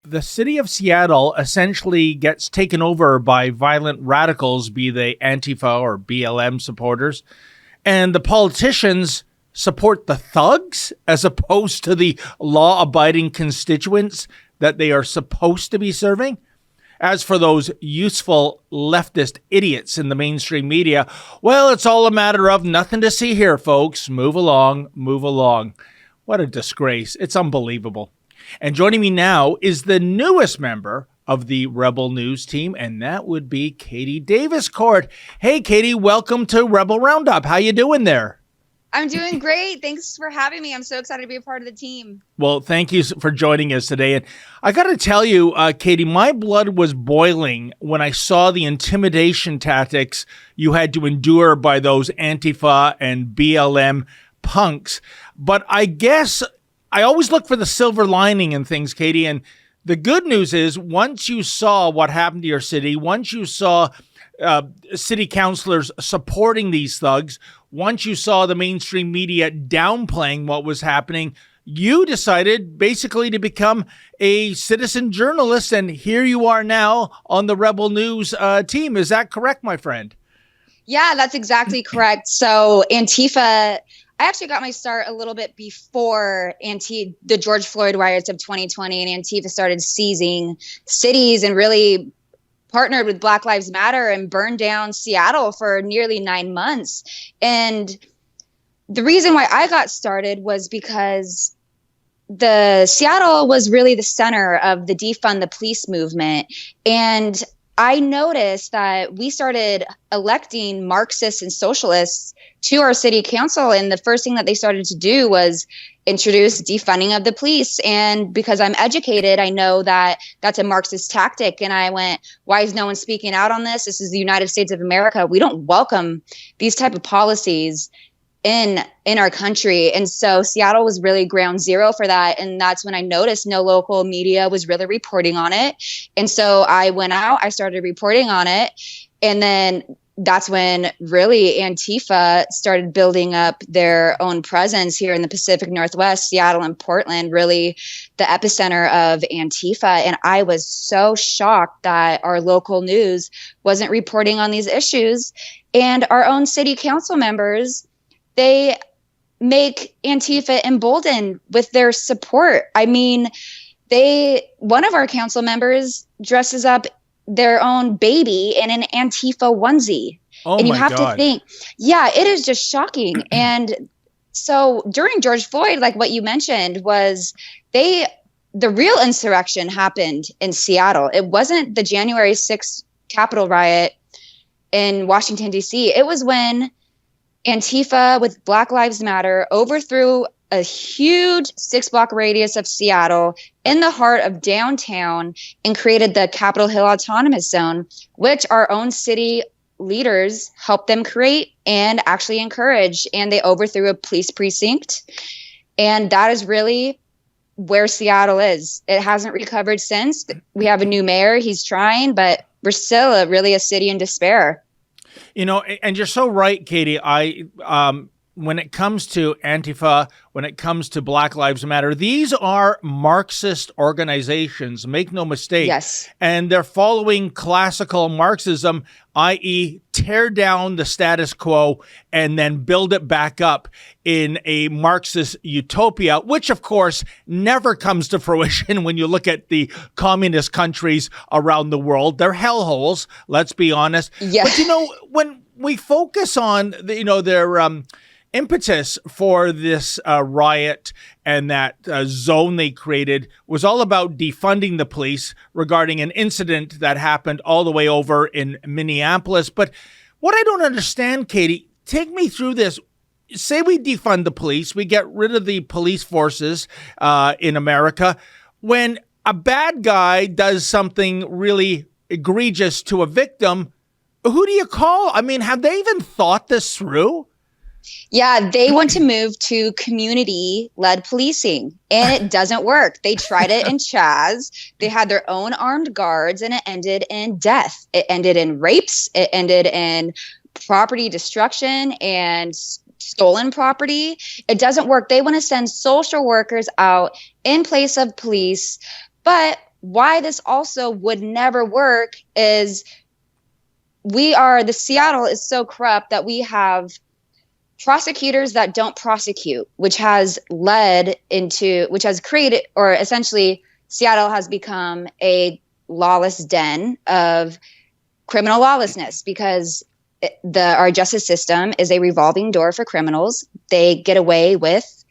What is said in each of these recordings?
the city of Seattle essentially gets taken over by violent radicals, be they Antifa or BLM supporters, and the politicians support the thugs as opposed to the law-abiding constituents that they are supposed to be serving. As for those useful leftist idiots in the mainstream media, well, it's all a matter of nothing to see here, folks. Move along, move along. What a disgrace. It's unbelievable. And joining me now is the newest member of the Rebel News team, and that would be Katie Daviscourt. Hey, Katie, welcome to Rebel Roundup. How you doing there? I'm doing great. Thanks for having me. I'm so excited to be a part of the team. Well, thank you for joining us today. And I got to tell you, Katie, my blood was boiling when I saw the intimidation tactics you had to endure by those Antifa and BLM punks. But I guess I always look for the silver lining in things, Katie. And the good news is once you saw what happened to your city, once you saw city councilors supporting these thugs, once you saw the mainstream media downplaying what was happening, you decided basically to become a citizen journalist. And here you are now on the Rebel News team. Is that correct, my friend? Yeah, that's exactly correct. So Antifa, I actually got my start a little bit before the George Floyd riots of 2020, and Antifa started seizing cities and really partnered with Black Lives Matter and burned down Seattle for nearly 9 months. And the reason why I got started was because Seattle was really the center of the Defund the Police movement. And I noticed that we started electing Marxists and socialists to our city council. And the first thing that they started to do was introduce defunding of the police. And because I'm educated, I know that that's a Marxist tactic. And I went, why is no one speaking out on this? This is the United States of America. We don't welcome these type of policies in our country. And so Seattle was really ground zero for that. And that's when I noticed no local media was really reporting on it. And so I went out, I started reporting on it. And then that's when really Antifa started building up their own presence here in the Pacific Northwest, Seattle and Portland, really the epicenter of Antifa. And I was so shocked that our local news wasn't reporting on these issues. And our own city council members, they make Antifa emboldened with their support. I mean, one of our council members dresses up their own baby in an Antifa onesie. Oh, and you my have God. to think, yeah, it is just shocking. And so during George Floyd, like what you mentioned, was the real insurrection happened in Seattle. It wasn't the January 6th Capitol riot in Washington, D.C. It was when Antifa with Black Lives Matter overthrew a huge 6-block radius of Seattle in the heart of downtown and created the Capitol Hill Autonomous Zone, which our own city leaders helped them create and actually encourage. And they overthrew a police precinct. And that is really where Seattle is. It hasn't recovered since. We have a new mayor. He's trying, but we're still really a city in despair. You know, and you're so right, Katie. When it comes to Antifa, when it comes to Black Lives Matter, these are Marxist organizations, make no mistake. Yes. And they're following classical Marxism, i.e. tear down the status quo and then build it back up in a Marxist utopia, which of course never comes to fruition when you look at the communist countries around the world. They're hellholes, let's be honest. Yeah. But when we focus on their impetus for this riot and that zone they created was all about defunding the police regarding an incident that happened all the way over in Minneapolis. But what I don't understand, Katie, take me through this. Say we defund the police, we get rid of the police forces in America. When a bad guy does something really egregious to a victim, who do you call? I mean, have they even thought this through? Yeah, they want to move to community-led policing, and it doesn't work. They tried it in Chaz. They had their own armed guards, and it ended in death. It ended in rapes. It ended in property destruction and stolen property. It doesn't work. They want to send social workers out in place of police. But why this also would never work is Seattle is so corrupt that we have prosecutors that don't prosecute, which has created, or essentially Seattle has become a lawless den of criminal lawlessness, because our justice system is a revolving door for criminals. They get away with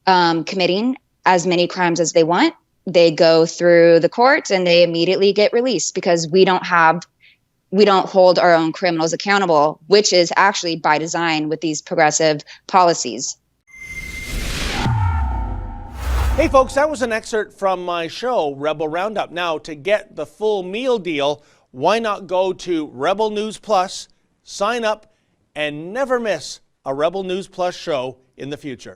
committing as many crimes as they want. They go through the courts and they immediately get released because we don't hold our own criminals accountable, which is actually by design with these progressive policies. Hey folks, that was an excerpt from my show, Rebel Roundup. Now, to get the full meal deal, why not go to Rebel News Plus, sign up, and never miss a Rebel News Plus show in the future.